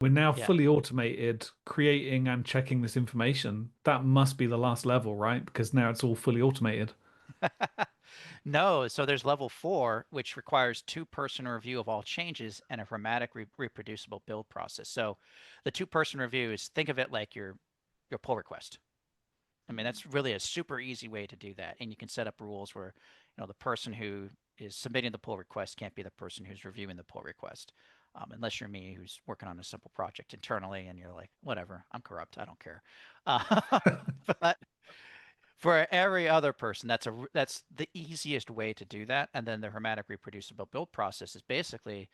We're now Yeah. fully automated, creating and checking this information. That must be the last level, right? Because now it's all fully automated. No, so there's level 4, which requires two-person review of all changes and a hermetic reproducible build process. So the two-person review is, think of it like your pull request. I mean, that's really a super easy way to do that. And you can set up rules where, the person who is submitting the pull request can't be the person who's reviewing the pull request. Unless you're me, who's working on a simple project internally, and you're like, whatever, I'm corrupt, I don't care. But for every other person, that's the easiest way to do that. And then the hermetic reproducible build process is basically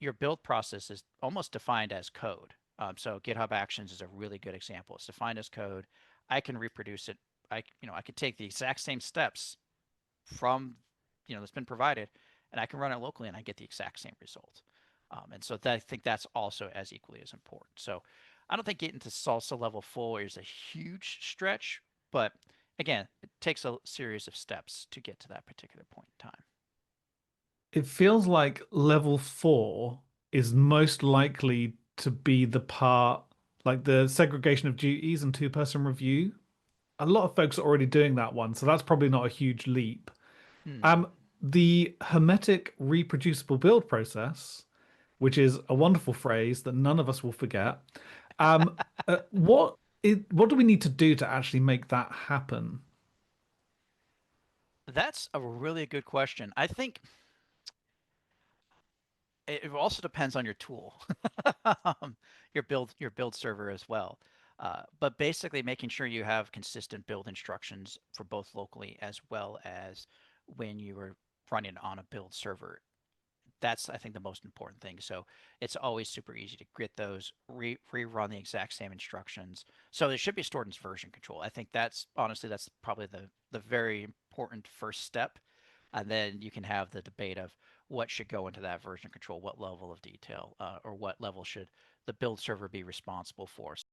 your build process is almost defined as code. So GitHub Actions is a really good example. It's defined as code. I can reproduce it. I could take the exact same steps from, that's been provided, and I can run it locally, and I get the exact same result. And so I think that's also as equally as important. So I don't think getting to salsa level 4 is a huge stretch, but again, it takes a series of steps to get to that particular point in time. It feels like level 4 is most likely to be the part, like the segregation of duties and two-person review. A lot of folks are already doing that one, so that's probably not a huge leap. Hmm. Um, the hermetic reproducible build process, which is a wonderful phrase that none of us will forget. Um, what do we need to do to actually make that happen? That's a really good question. I think it also depends on your tool, your build server as well. But basically, making sure you have consistent build instructions for both locally as well as when you are running on a build server. That's, I think, the most important thing. So it's always super easy to get those, rerun the exact same instructions. So they should be stored in version control. I think that's honestly that's probably the very important first step, and then you can have the debate of what should go into that version control, what level of detail, or what level should the build server be responsible for.